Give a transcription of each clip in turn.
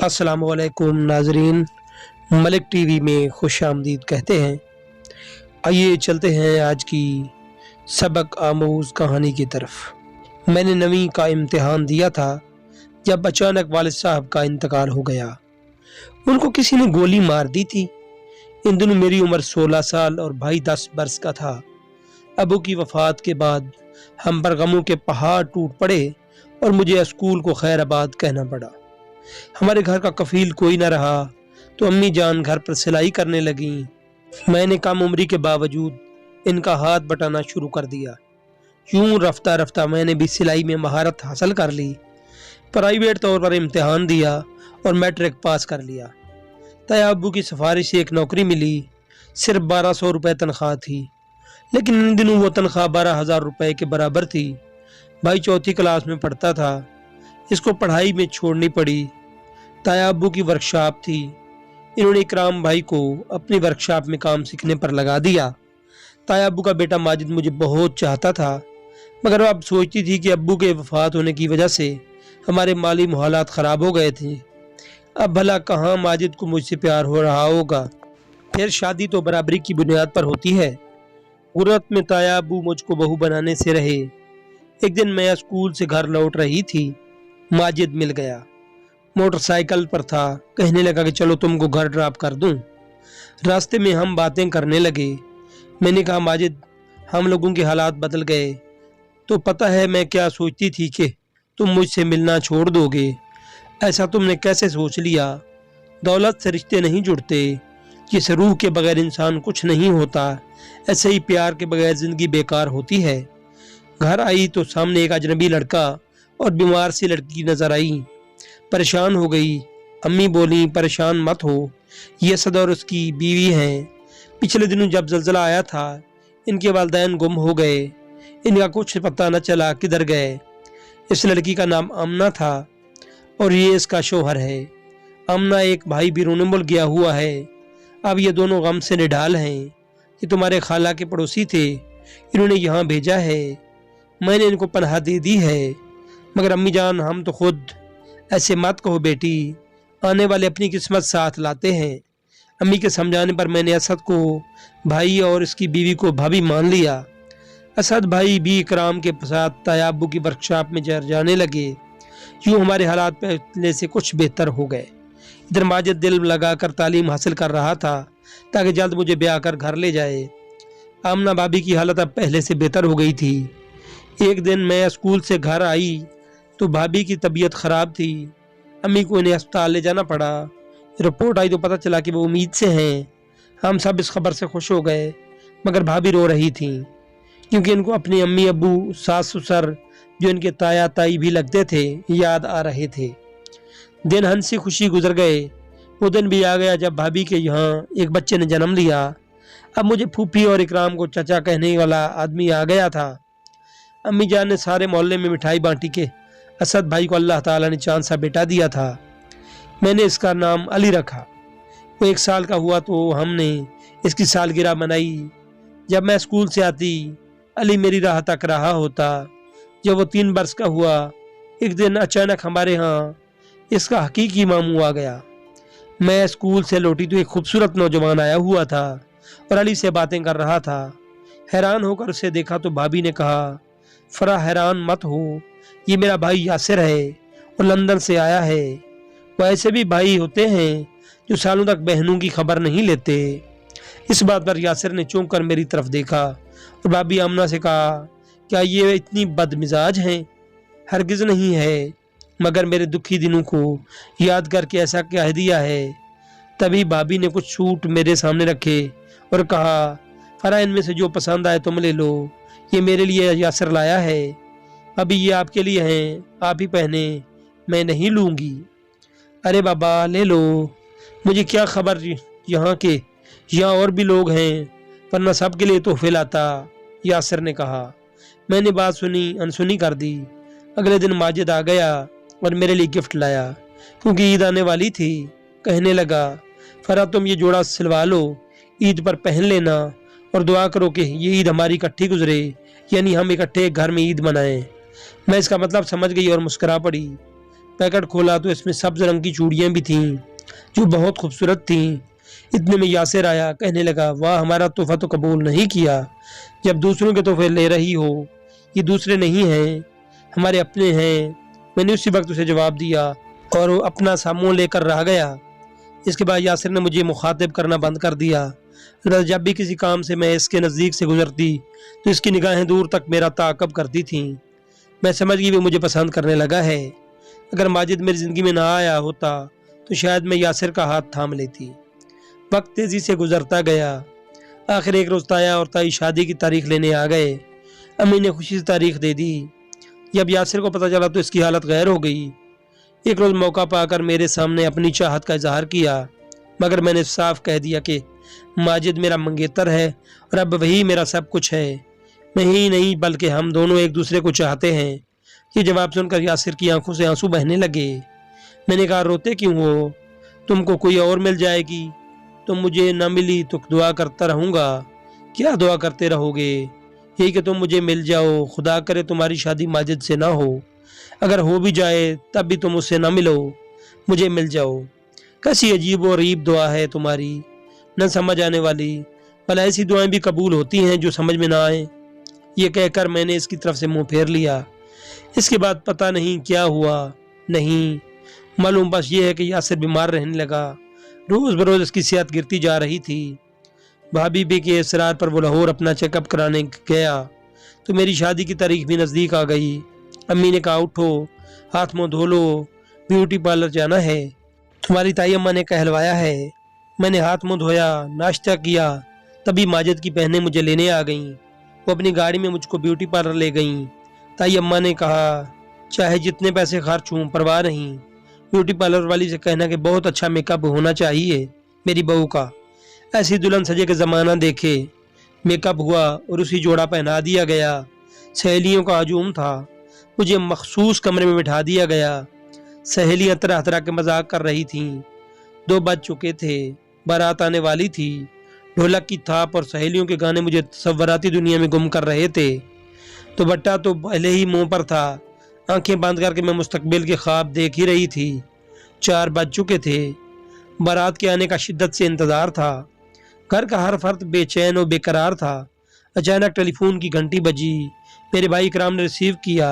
अस्सलाम वालेकुम नाजरीन, मलिक टीवी में खुश आमदीद कहते हैं। आइए चलते हैं आज की सबक आमूज़ कहानी की तरफ। मैंने 9वीं का इम्तिहान दिया था जब अचानक वालिद साहब का इंतकाल हो गया। उनको किसी ने गोली मार दी थी। इन दिनों मेरी उम्र 16 साल और भाई 10 बरस का था। अबू की वफ़ात के बाद हम पर गमों के पहाड़ टूट पड़े और मुझे स्कूल को खैराबाद कहना पड़ा। हमारे घर का कफील कोई न रहा तो अम्मी जान घर पर सिलाई करने लगीं। मैंने कम उम्री के बावजूद इनका हाथ बटाना शुरू कर दिया। यूं रफ्ता रफ्ता मैंने भी सिलाई में महारत हासिल कर ली। प्राइवेट तौर पर इम्तिहान दिया और मैट्रिक पास कर लिया। तया अब्बू की सिफारिश से एक नौकरी मिली। सिर्फ 1200 रुपये तनख्वाह थी, लेकिन इन दिनों वो तनख्वाह 12,000 रुपये के बराबर थी। भाई चौथी क्लास में पढ़ता था, इसको पढ़ाई में छोड़नी पड़ी। ताया अब्बू की वर्कशॉप थी, इन्होंने इकराम भाई को अपनी वर्कशॉप में काम सीखने पर लगा दिया। ताया अब्बू का बेटा माजिद मुझे बहुत चाहता था, मगर अब सोचती थी कि अब्बू के वफात होने की वजह से हमारे माली हालात ख़राब हो गए थे। अब भला कहाँ माजिद को मुझसे प्यार हो रहा होगा। फिर शादी तो बराबरी की बुनियाद पर होती है। गुर्रत में ताया अब्बू मुझको बहू बनाने से रहे। एक दिन मैं स्कूल से घर लौट रही थी, माजिद मिल गया। मोटरसाइकिल पर था। कहने लगा कि चलो तुमको घर ड्रॉप कर दूं। रास्ते में हम बातें करने लगे। मैंने कहा माजिद, हम लोगों के हालात बदल गए, तो पता है मैं क्या सोचती थी कि तुम मुझसे मिलना छोड़ दोगे। ऐसा तुमने कैसे सोच लिया? दौलत से रिश्ते नहीं जुड़ते, जिस रूह के बगैर इंसान कुछ नहीं होता, ऐसे ही प्यार के बगैर ज़िंदगी बेकार होती है। घर आई तो सामने एक अजनबी लड़का और बीमार सी लड़की नजर आई। परेशान हो गई। अम्मी बोली परेशान मत हो, ये असद और उसकी बीवी हैं। पिछले दिनों जब जल्जला आया था इनके वालिदैन गुम हो गए, इनका कुछ पता न चला किधर गए। इस लड़की का नाम आमना था और ये इसका शोहर है। आमना एक भाई भी रोने मुल्क गया हुआ है। अब ये दोनों गम से निढाल हैं। ये तुम्हारे खाला के पड़ोसी थे, इन्होंने यहाँ भेजा है। मैंने इनको पनाह दे दी है, मगर अम्मी जान हम तो खुद। ऐसे मत कहो बेटी, आने वाले अपनी किस्मत साथ लाते हैं। अम्मी के समझाने पर मैंने असद को भाई और इसकी बीवी को भाभी मान लिया। असद भाई भी इकराम के साथ ताया अब्बू की वर्कशॉप में जाने लगे। यूँ हमारे हालात पहले से कुछ बेहतर हो गए। इधर माजिद दिल लगाकर तालीम हासिल कर रहा था ताकि जल्द मुझे ब्याह कर घर ले जाए। आमना भाभी की हालत अब पहले से बेहतर हो गई थी। एक दिन मैं स्कूल से घर आई तो भाभी की तबीयत ख़राब थी। अम्मी को इन्हें अस्पताल ले जाना पड़ा। रिपोर्ट आई तो पता चला कि वो उम्मीद से हैं। हम सब इस खबर से खुश हो गए, मगर भाभी रो रही थी क्योंकि इनको अपनी अम्मी अब्बू सास ससुर जो इनके ताया ताई भी लगते थे याद आ रहे थे। दिन हंसी खुशी गुजर गए। वो दिन भी आ गया जब भाभी के यहाँ एक बच्चे ने जन्म लिया। अब मुझे फूफी और इकराम को चचा कहने वाला आदमी आ गया था। अम्मी जान ने सारे मोहल्ले में मिठाई बांटी के असद भाई को अल्लाह ताला ने चांद सा बेटा दिया था। मैंने इसका नाम अली रखा। वो 1 साल का हुआ तो हमने इसकी सालगिरह मनाई। जब मैं स्कूल से आती अली मेरी राह तक रहा होता। जब वो 3 बरस का हुआ, एक दिन अचानक हमारे यहाँ इसका हकीकी मामू आ गया। मैं स्कूल से लौटी तो एक खूबसूरत नौजवान आया हुआ था और अली से बातें कर रहा था। हैरान होकर उसे देखा तो भाभी ने कहा, फरा हैरान मत हो, ये मेरा भाई यासिर है और लंदन से आया है। वो ऐसे भी भाई होते हैं जो सालों तक बहनों की खबर नहीं लेते। इस बात पर यासिर ने चौंक कर मेरी तरफ देखा और भाभी आमना से कहा, क्या ये इतनी बदमिजाज हैं? हरगिज़ नहीं है, मगर मेरे दुखी दिनों को याद करके ऐसा कह दिया है। तभी भाभी ने कुछ सूट मेरे सामने रखे और कहा, फरा इनमें से जो पसंद आए तुम ले लो, ये मेरे लिए यासिर लाया है। अभी ये आपके लिए हैं, आप ही पहने, मैं नहीं लूँगी। अरे बाबा ले लो, मुझे क्या खबर यहाँ के, यहाँ और भी लोग हैं, वरना सब के लिए तोहफे लाता, यासिर ने कहा। मैंने बात सुनी अनसुनी कर दी। अगले दिन माजिद आ गया और मेरे लिए गिफ्ट लाया क्योंकि ईद आने वाली थी। कहने लगा, फरा तुम ये जोड़ा सिलवा लो, ईद पर पहन लेना और दुआ करो कि ये ईद हमारी इकट्ठी गुजरे, यानी हम इकट्ठे घर में ईद मनाएं। मैं इसका मतलब समझ गई और मुस्करा पड़ी। पैकेट खोला तो इसमें सब्ज रंग की चूड़ियाँ भी थीं जो बहुत खूबसूरत थीं। इतने में यासिर आया, कहने लगा, वाह, हमारा तोहफा तो कबूल नहीं किया। जब दूसरों के तोहफे ले रही हो, ये दूसरे नहीं हैं, हमारे अपने हैं। मैंने उसी वक्त उसे जवाब दिया और वो अपना सामान लेकर रह गया। इसके बाद यासिर ने मुझे मुखातिब करना बंद कर दिया। अलबत्ता जब भी किसी काम से मैं इसके नज़दीक से गुजरती तो इसकी निगाहें दूर तक मेरा ताक़ब करती थीं। मैं समझ गई वो मुझे पसंद करने लगा है। अगर माजिद मेरी ज़िंदगी में ना आया होता तो शायद मैं यासिर का हाथ थाम लेती। वक्त तेज़ी से गुजरता गया। आखिर एक रोज़ ताया और ताई शादी की तारीख लेने आ गए। अम्मी ने खुशी से तारीख दे दी। जब यासिर को पता चला तो इसकी हालत गैर हो गई। एक रोज़ मौका पाकर मेरे सामने अपनी चाहत का इजहार किया, मगर मैंने साफ कह दिया कि माजिद मेरा मंगेतर है और अब वही मेरा सब कुछ है। मैं ही नहीं बल्कि हम दोनों एक दूसरे को चाहते हैं। ये जवाब सुनकर यासिर की आंखों से आंसू बहने लगे। मैंने कहा, रोते क्यों हो? तुमको कोई और मिल जाएगी। तुम मुझे न मिली तो दुआ करता रहूँगा। क्या दुआ करते रहोगे? यही कि तुम मुझे मिल जाओ। खुदा करे तुम्हारी शादी माजिद से ना हो। अगर हो भी जाए तब भी तुम उससे ना मिलो, मुझे मिल जाओ। कैसी अजीब और अरीब दुआ है तुम्हारी, न समझ आने वाली। भला ऐसी दुआएं भी कबूल होती हैं जो समझ में ना आए। ये कहकर मैंने इसकी तरफ से मुंह फेर लिया। इसके बाद पता नहीं क्या हुआ, नहीं मालूम, बस ये है कि यासिर बीमार रहने लगा। रोज़ बरोज़ इसकी सेहत गिरती जा रही थी। भाभी भी के इसरार पर वो लाहौर अपना चेकअप कराने गया तो मेरी शादी की तारीख भी नज़दीक आ गई। अम्मी ने कहा, उठो, हाथ मुँह धो लो, ब्यूटी पार्लर जाना है। तुम्हारी ताई अम्मा ने कहलवाया है। मैंने हाथ मुँह धोया, नाश्ता किया, तभी माजिद की बहनें मुझे लेने आ गईं। वो अपनी गाड़ी में मुझको ब्यूटी पार्लर ले गईं। ताई अम्मा ने कहा, चाहे जितने पैसे खर्च हों परवाह नहीं, ब्यूटी पार्लर वाली से कहना कि बहुत अच्छा मेकअप होना चाहिए मेरी बहू का। ऐसी दुल्हन सजे के ज़माना देखे। मेकअप हुआ और उसी जोड़ा पहना दिया गया। सहेलियों का हजूम था। मुझे मखसूस कमरे में बिठा दिया गया। सहेलियां तरह तरह के मजाक कर रही थीं। 2 बज चुके थे, बारात आने वाली थी। ढोलक की थाप और सहेलियों के गाने मुझे तसव्वुराती दुनिया में गुम कर रहे थे। तो बट्टा तो पहले ही मुंह पर था। आंखें बंद करके मैं मुस्तकबिल के ख्वाब देख ही रही थी। 4 बज चुके थे। बारात के आने का शिद्दत से इंतज़ार था। घर का हर फर्द बेचैन और बेकरार था। अचानक टेलीफोन की घंटी बजी। मेरे भाई इकराम ने रिसीव किया।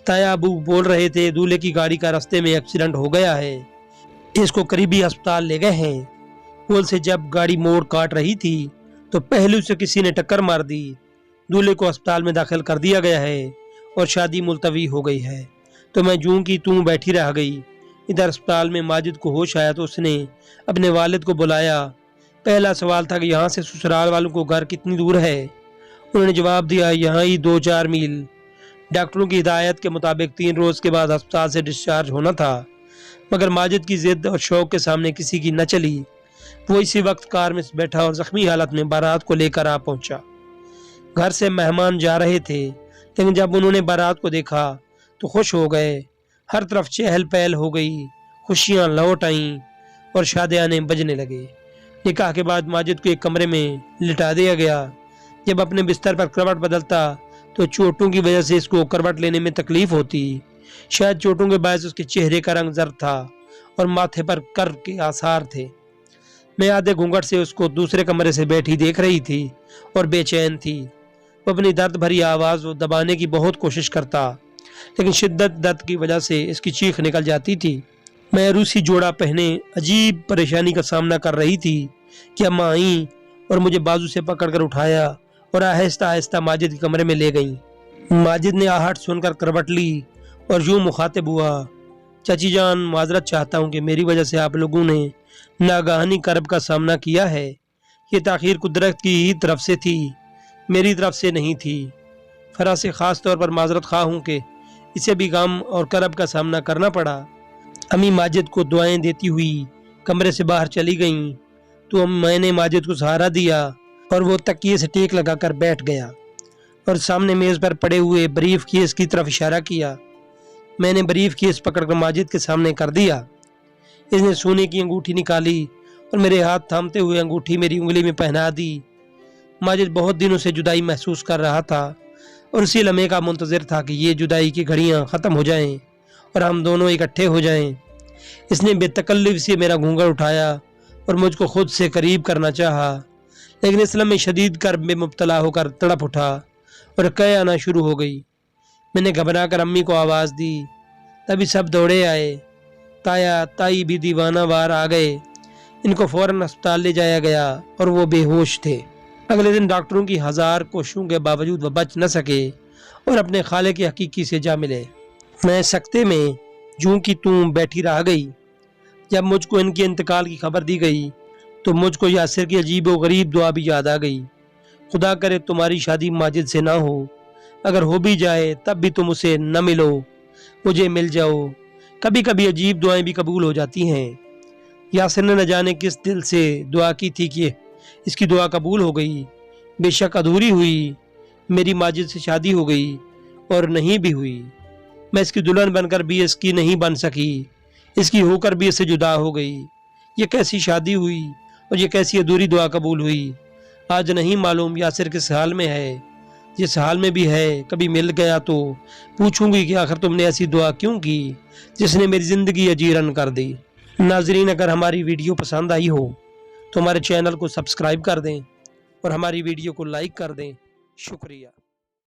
ताया अबू बोल रहे थे, दूल्हे की गाड़ी का रास्ते में एक्सीडेंट हो गया है, इसको करीबी अस्पताल ले गए हैं। पुल से जब गाड़ी मोड़ काट रही थी तो पहलू से किसी ने टक्कर मार दी। दूल्हे को अस्पताल में दाखिल कर दिया गया है और शादी मुलतवी हो गई है। तो मैं जूं की तूं बैठी रह गई। इधर अस्पताल में माजिद को होश आया तो उसने अपने वालिद को बुलाया। पहला सवाल था कि यहाँ से ससुराल वालों को घर कितनी दूर है। उन्होंने जवाब दिया, यहाँ ही 2-4 मील। डॉक्टरों की हिदायत के मुताबिक 3 रोज़ के बाद अस्पताल से डिस्चार्ज होना था, मगर माजिद की जिद और शौक के सामने किसी की न चली। वो इसी वक्त कार में बैठा और जख्मी हालत में बारात को लेकर आ पहुंचा। घर से मेहमान जा रहे थे, लेकिन जब उन्होंने बारात को देखा तो खुश हो गए। हर तरफ चहल पहल हो गई, खुशियाँ लौट आईं और शादियाने बजने लगे। निकाह के बाद माजिद को एक कमरे में लिटा दिया गया। जब अपने बिस्तर पर करवट बदलता तो चोटों की वजह से इसको करवट लेने में तकलीफ होती। शायद चोटों के बायस उसके चेहरे का रंग जर्द था और माथे पर कर के आसार थे। मैं आधे घूंघट से उसको दूसरे कमरे से बैठी देख रही थी और बेचैन थी। वो अपनी दर्द भरी आवाज़ दबाने की बहुत कोशिश करता, लेकिन शिद्दत दर्द की वजह से इसकी चीख निकल जाती थी। मैं रूसी जोड़ा पहने अजीब परेशानी का सामना कर रही थी कि अम्मा आई और मुझे बाजू से पकड़कर उठाया और आहिस्ता आहिस्ता माजिद के कमरे में ले गई। माजिद ने आहट सुनकर करवट ली और यूं मुखातिब हुआ, चाची जान, माजरत चाहता हूँ कि मेरी वजह से आप लोगों ने नागहानी करब का सामना किया है। ये ताखीर कुदरत की ही तरफ से थी, मेरी तरफ से नहीं थी। फरा से ख़ास तौर पर माजरत खा हूँ कि इसे भी गम और करब का सामना करना पड़ा। अम्मी माजिद को दुआएं देती हुई कमरे से बाहर चली गईं तो मैंने माजिद को सहारा दिया और वो तकिए से टेक लगाकर बैठ गया और सामने मेज़ पर पड़े हुए ब्रीफ केस की तरफ इशारा किया। मैंने ब्रीफ केस पकड़कर माजिद के सामने कर दिया। इसने सोने की अंगूठी निकाली और मेरे हाथ थामते हुए अंगूठी मेरी उंगली में पहना दी। माजिद बहुत दिनों से जुदाई महसूस कर रहा था और उसी लम्हे का मुंतज़िर था कि ये जुदाई की घड़ियाँ ख़त्म हो जाएं اور ہم دونوں اکٹھے ہو جائیں۔ اس نے بے تکلف سے میرا گھونگھٹ اٹھایا اور مجھ کو خود سے قریب کرنا چاہا، لیکن اس لمحے شدید کرب میں مبتلا ہو کر تڑپ اٹھا اور قے آنا شروع ہو گئی۔ میں نے گھبرا کر امی کو آواز دی، تبھی سب دوڑے آئے۔ تایا تائی بھی دیوانہ وار آ گئے۔ ان کو فوراً ہسپتال لے جایا گیا اور وہ بے ہوش تھے۔ اگلے دن ڈاکٹروں کی ہزار کوششوں کے باوجود وہ بچ نہ سکے اور اپنے خالق حقیقی سے جا ملے۔ میں سکتے میں جوں کی توں بیٹھی رہ گئی۔ جب مجھ کو ان کے انتقال کی خبر دی گئی تو مجھ کو یاسر کی عجیب و غریب دعا بھی یاد آ گئی۔ خدا کرے تمہاری شادی ماجد سے نہ ہو، اگر ہو بھی جائے تب بھی تم اسے نہ ملو، مجھے مل جاؤ۔ کبھی کبھی عجیب دعائیں بھی قبول ہو جاتی ہیں۔ یاسر نے نہ جانے کس دل سے دعا کی تھی کہ اس کی دعا قبول ہو گئی۔ بے شک ادھوری ہوئی، میری ماجد سے شادی ہو گئی اور نہیں بھی ہوئی۔ میں اس کی دلہن بن کر بھی اس کی نہیں بن سکی، اس کی ہو کر بھی اس سے جدا ہو گئی۔ یہ کیسی شادی ہوئی اور یہ کیسی ادھوری دعا قبول ہوئی۔ آج نہیں معلوم یاسر کس حال میں ہے، جس حال میں بھی ہے کبھی مل گیا تو پوچھوں گی کہ آخر تم نے ایسی دعا کیوں کی جس نے میری زندگی اجیرن کر دی۔ ناظرین، اگر ہماری ویڈیو پسند آئی ہو تو ہمارے چینل کو سبسکرائب کر دیں اور ہماری ویڈیو کو لائک کر دیں۔ شکریہ۔